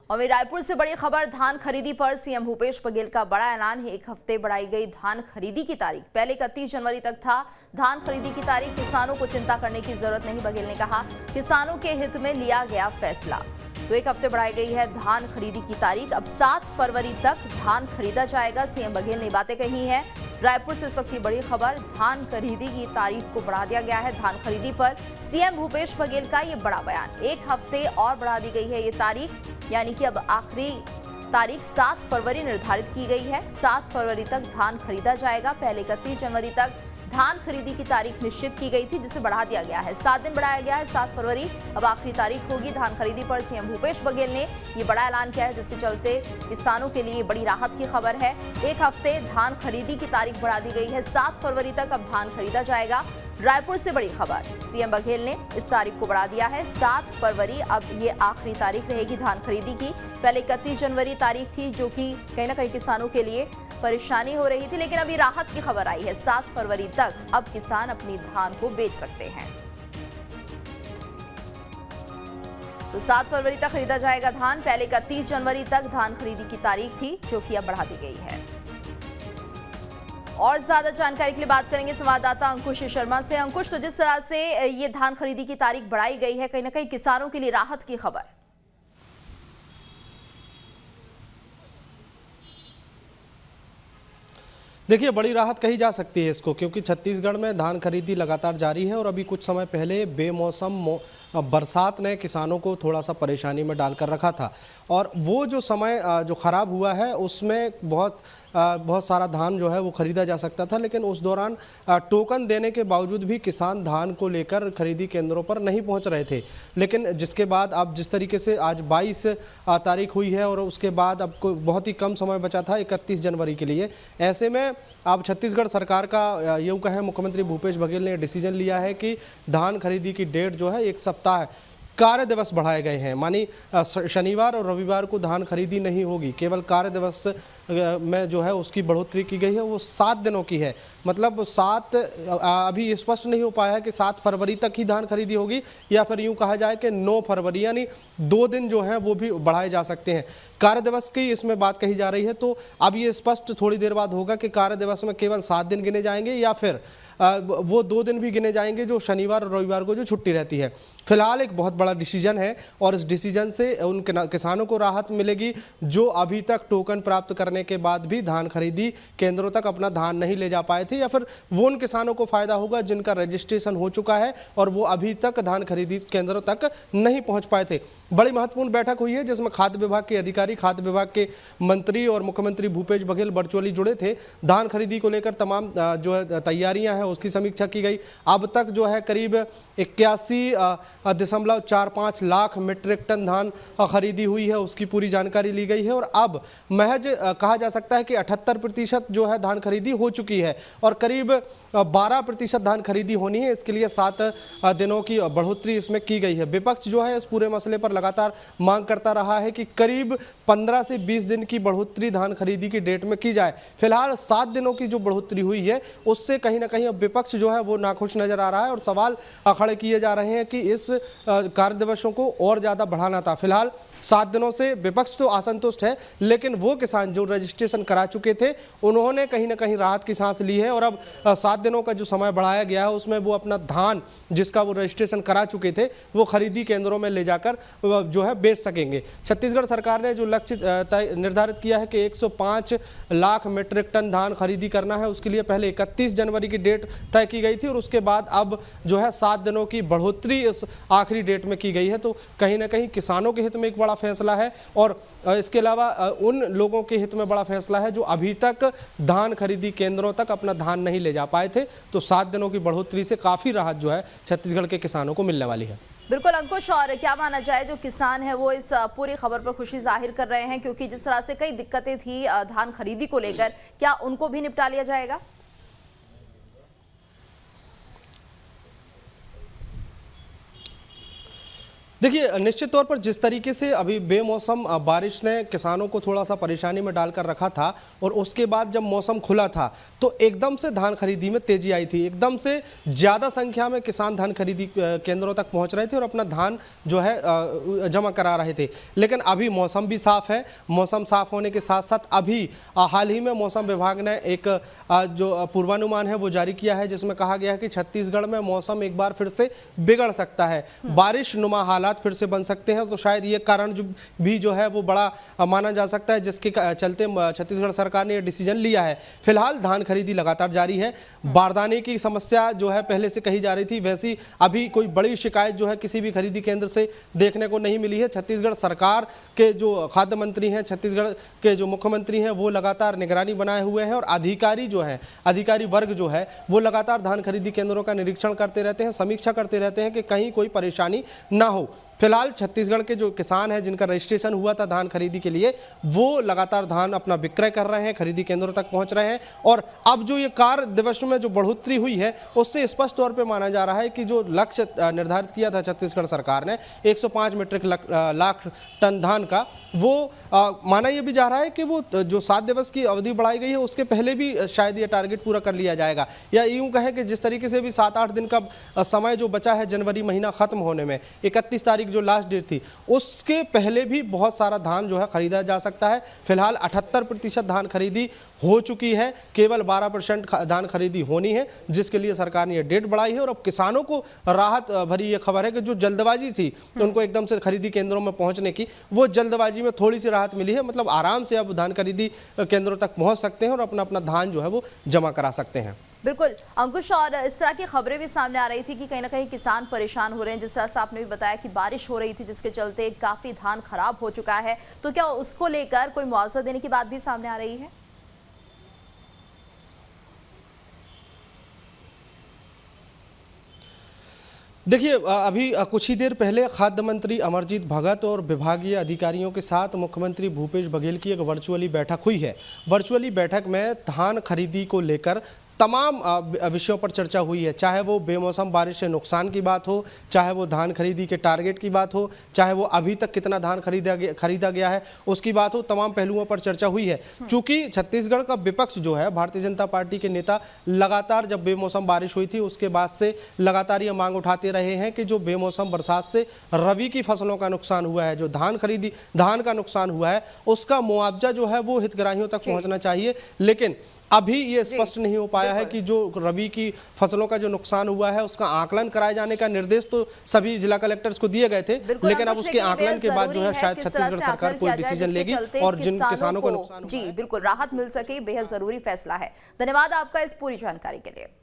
और वहीं रायपुर से बड़ी खबर, धान खरीदी पर सीएम भूपेश बघेल का बड़ा ऐलान है। 1 हफ्ते बढ़ाई गई धान खरीदी की तारीख। पहले 31 जनवरी तक था धान खरीदी की तारीख। किसानों को चिंता करने की जरूरत नहीं, बघेल ने कहा। किसानों के हित में लिया गया फैसला। तो 1 हफ्ते बढ़ाई गई है धान खरीदी की तारीख। अब 7 फरवरी तक धान खरीदा जाएगा। सीएम बघेल ने बातें कही हैं। रायपुर से इस वक्त की बड़ी खबर, धान खरीदी की तारीख को बढ़ा दिया गया है। धान खरीदी पर सीएम भूपेश बघेल का ये बड़ा बयान। 1 हफ्ते और बढ़ा दी गई है ये तारीख, यानी कि अब आखिरी तारीख 7 फरवरी निर्धारित की गई है। 7 फरवरी तक धान खरीदा जाएगा। पहले 31 जनवरी तक धान खरीदी की तारीख निश्चित की गई थी, जिसे बढ़ा दिया गया है। 7 दिन बढ़ाया गया है। 7 फरवरी अब आखिरी तारीख होगी। धान खरीदी पर सीएम भूपेश बघेल ने ये बड़ा ऐलान किया है, जिसके चलते किसानों के लिए बड़ी राहत की खबर है। 1 हफ्ते धान खरीदी की तारीख बढ़ा दी गई है। 7 फरवरी तक अब धान खरीदा जाएगा। रायपुर से बड़ी खबर, सीएम बघेल ने इस तारीख को बढ़ा दिया है। 7 फरवरी अब ये आखिरी तारीख रहेगी धान खरीदी की। पहले 31 जनवरी तारीख थी, जो कि कहीं ना कहीं किसानों के लिए परेशानी हो रही थी, लेकिन अभी राहत की खबर आई है। 7 फरवरी तक अब किसान अपनी धान को बेच सकते हैं। तो 7 फरवरी तक खरीदा जाएगा धान। पहले 31 जनवरी तक धान खरीदी की तारीख थी, जो कि अब बढ़ा दी गई है। और ज्यादा जानकारी के लिए बात करेंगे संवाददाता अंकुश शर्मा से। अंकुश, तो जिस तरह से ये धान खरीदी की तारीख बढ़ाई गई है, कहीं ना कहीं किसानों के लिए राहत की खबर। देखिए, बड़ी राहत कही जा सकती है इसको, क्योंकि छत्तीसगढ़ में धान खरीदी लगातार जारी है और अभी कुछ समय पहले बेमौसम बरसात ने किसानों को थोड़ा सा परेशानी में डालकर रखा था। और वो जो समय जो ख़राब हुआ है उसमें बहुत सारा धान जो है वो ख़रीदा जा सकता था, लेकिन उस दौरान टोकन देने के बावजूद भी किसान धान को लेकर खरीदी केंद्रों पर नहीं पहुंच रहे थे। लेकिन जिसके बाद अब जिस तरीके से आज 22 तारीख हुई है और उसके बाद अब बहुत ही कम समय बचा था 31 जनवरी के लिए, ऐसे में अब छत्तीसगढ़ सरकार का यूँ कहें मुख्यमंत्री भूपेश बघेल ने डिसीजन लिया है कि धान खरीदी की डेट जो है 1 सप्ताह कार्य दिवस बढ़ाए गए हैं। मानी शनिवार और रविवार को धान खरीदी नहीं होगी, केवल कार्य दिवस में जो है उसकी बढ़ोतरी की गई है, वो 7 दिनों की है। मतलब 7 अभी स्पष्ट नहीं हो पाया है कि 7 फरवरी तक ही धान खरीदी होगी या फिर यूं कहा जाए कि 9 फरवरी, यानी 2 दिन जो हैं वो भी बढ़ाए जा सकते हैं। कार्य दिवस की इसमें बात कही जा रही है, तो अब ये स्पष्ट थोड़ी देर बाद होगा कि कार्य दिवस में केवल 7 दिन गिने जाएंगे या फिर वो 2 दिन भी गिने जाएंगे जो शनिवार और रविवार को जो छुट्टी रहती है। फिलहाल एक बहुत बड़ा डिसीजन है और इस डिसीजन से उन किसानों को राहत मिलेगी जो अभी तक टोकन प्राप्त करने के बाद भी धान खरीदी केंद्रों तक अपना धान नहीं ले जा पाए थे, या फिर वो उन किसानों को फायदा होगा जिनका रजिस्ट्रेशन हो चुका है और वो अभी तक धान खरीदी केंद्रों तक नहीं पहुंच पाए थे। बड़ी महत्वपूर्ण बैठक हुई है जिसमें खाद्य विभाग के अधिकारी, खाद्य विभाग के मंत्री और मुख्यमंत्री भूपेश बघेल वर्चुअली जुड़े थे। धान खरीदी को लेकर तमाम जो है तैयारियां हैं उसकी समीक्षा की गई। अब तक जो है करीब 81.45 लाख मीट्रिक टन धान खरीदी हुई है, उसकी पूरी जानकारी ली गई है। और अब महज कहा जा सकता है कि 78% जो है धान खरीदी हो चुकी है और करीब 12% धान खरीदी होनी है। इसके लिए 7 दिनों की बढ़ोतरी इसमें की गई है। विपक्ष जो है इस पूरे मसले पर लगातार मांग करता रहा है कि करीब 15 से 20 दिन की बढ़ोतरी धान खरीदी की डेट में की जाए। फिलहाल 7 दिनों की जो बढ़ोतरी हुई है उससे कहीं ना कहीं अब विपक्ष जो है वो नाखुश नजर आ रहा है और सवाल खड़े किए जा रहे हैं कि इस कार्य दिवसों को और ज्यादा बढ़ाना था। फिलहाल 7 दिनों से विपक्ष तो असंतुष्ट है, लेकिन वो किसान जो रजिस्ट्रेशन करा चुके थे उन्होंने कहीं ना कहीं राहत की सांस ली है और अब 7 दिनों का जो समय बढ़ाया गया है उसमें वो अपना धान जिसका वो रजिस्ट्रेशन करा चुके थे वो खरीदी केंद्रों में ले जाकर जो है बेच सकेंगे। छत्तीसगढ़ सरकार ने जो लक्ष्य निर्धारित किया है कि 105 लाख मीट्रिक टन धान खरीदी करना है, उसके लिए पहले 31 जनवरी की डेट तय की गई थी और उसके बाद अब जो है 7 दिनों की बढ़ोतरी इस आखिरी डेट में की गई है। तो कहीं ना कहीं किसानों के हित में एक बड़ा फैसला है और इसके अलावा उन लोगों के हित में बड़ा फैसला है जो अभी तक धान खरीदी केंद्रों तक अपना धान नहीं ले जा पाए थे। तो 7 दिनों की बढ़ोतरी से काफ़ी राहत जो है छत्तीसगढ़ के किसानों को मिलने वाली है। बिल्कुल अंकुश, और क्या माना जाए, जो किसान है वो इस पूरी खबर पर खुशी जाहिर कर रहे हैं, क्योंकि जिस तरह से कई दिक्कतें थी धान खरीदी को लेकर, क्या उनको भी निपटा लिया जाएगा? देखिए, निश्चित तौर पर जिस तरीके से अभी बेमौसम बारिश ने किसानों को थोड़ा सा परेशानी में डालकर रखा था और उसके बाद जब मौसम खुला था तो एकदम से धान खरीदी में तेजी आई थी। एकदम से ज़्यादा संख्या में किसान धान खरीदी केंद्रों तक पहुंच रहे थे और अपना धान जो है जमा करा रहे थे। लेकिन अभी मौसम भी साफ है। मौसम साफ होने के साथ साथ अभी हाल ही में मौसम विभाग ने एक जो पूर्वानुमान है वो जारी किया है, जिसमें कहा गया है कि छत्तीसगढ़ में मौसम एक बार फिर से बिगड़ सकता है, बारिश नुमा हालात फिर से बन सकते हैं। तो शायद ये कारण जो है वो बड़ा माना जा सकता है, जिसके चलते छत्तीसगढ़ सरकार ने ये डिसीजन लिया है। फिलहाल धान खरीदी लगातार जारी है। बारदाने की समस्या जो है पहले से कही जा रही थी, वैसी अभी कोई बड़ी शिकायत जो है किसी भी खरीदी केंद्र से देखने को नहीं मिली है। छत्तीसगढ़ सरकार के जो खाद्य मंत्री हैं, छत्तीसगढ़ के जो मुख्यमंत्री हैं, वो लगातार निगरानी बनाए हुए हैं और अधिकारी वर्ग जो है वो लगातार धान खरीदी केंद्रों का निरीक्षण करते रहते हैं, समीक्षा करते रहते हैं कि कहीं कोई परेशानी ना हो। फिलहाल छत्तीसगढ़ के जो किसान हैं जिनका रजिस्ट्रेशन हुआ था धान खरीदी के लिए, वो लगातार धान अपना विक्रय कर रहे हैं, खरीदी केंद्रों तक पहुंच रहे हैं। और अब जो ये कार्य दिवस में जो बढ़ोतरी हुई है उससे स्पष्ट तौर पे माना जा रहा है कि जो लक्ष्य निर्धारित किया था छत्तीसगढ़ सरकार ने 105 मीट्रिक लाख टन धान का, वो माना यह भी जा रहा है कि वो जो 7 दिवस की अवधि बढ़ाई गई है उसके पहले भी शायद ये टारगेट पूरा कर लिया जाएगा। या यूं कहें कि जिस तरीके से भी 7-8 दिन का समय जो बचा है जनवरी महीना खत्म होने में, 31 तारीख जो लास्ट डेट थी, उसके पहले भी बहुत सारा धान जो है खरीदा जा सकता है। फिलहाल 78% धान खरीदी हो चुकी है, केवल 12% धान खरीदी होनी है, जिसके लिए सरकार ने यह डेट बढ़ाई है। और अब किसानों को राहत भरी ये खबर है कि जो जल्दबाजी थी उनको एकदम से खरीदी केंद्रों में पहुंचने की, वो जल्दबाजी में थोड़ी सी राहत मिली है। मतलब आराम से अब धान खरीदी केंद्रों तक पहुंच सकते हैं और अपना अपना धान जो है वो जमा करा सकते हैं। बिल्कुल अंकुश, और इस तरह की खबरें भी सामने आ रही थी कि कहीं ना कहीं किसान परेशान हो रहे हैं, जिस तरह से आपने भी बताया कि बारिश हो रही थी जिसके चलते काफी धान खराब हो चुका है, तो क्या उसको लेकर कोई मुआवजा देने की बात भी सामने आ रही है? देखिए, अभी कुछ ही देर पहले खाद्य मंत्री अमरजीत भगत और विभागीय अधिकारियों के साथ मुख्यमंत्री भूपेश बघेल की एक वर्चुअली बैठक हुई है। वर्चुअली बैठक में धान खरीदी को लेकर तमाम विषयों पर चर्चा हुई है, चाहे वो बेमौसम बारिश से नुकसान की बात हो, चाहे वो धान खरीदी के टारगेट की बात हो, चाहे वो अभी तक कितना धान खरीदा गया है उसकी बात हो, तमाम पहलुओं पर चर्चा हुई है। चूंकि छत्तीसगढ़ का विपक्ष जो है, भारतीय जनता पार्टी के नेता लगातार जब बेमौसम बारिश हुई थी उसके बाद से लगातार ये मांग उठाते रहे हैं कि जो बेमौसम बरसात से रबी की फसलों का नुकसान हुआ है, जो धान का नुकसान हुआ है, उसका मुआवजा जो है वो हितग्राहियों तक पहुंचना चाहिए। लेकिन अभी ये स्पष्ट नहीं हो पाया है कि जो रबी की फसलों का जो नुकसान हुआ है उसका आकलन कराए जाने का निर्देश तो सभी जिला कलेक्टर्स को दिए गए थे, लेकिन अब उसके आकलन के बाद जो है शायद छत्तीसगढ़ सरकार कोई डिसीजन लेगी और जिन किसानों को नुकसान जी बिल्कुल राहत मिल सके, बेहद जरूरी फैसला है। धन्यवाद आपका इस पूरी जानकारी के लिए।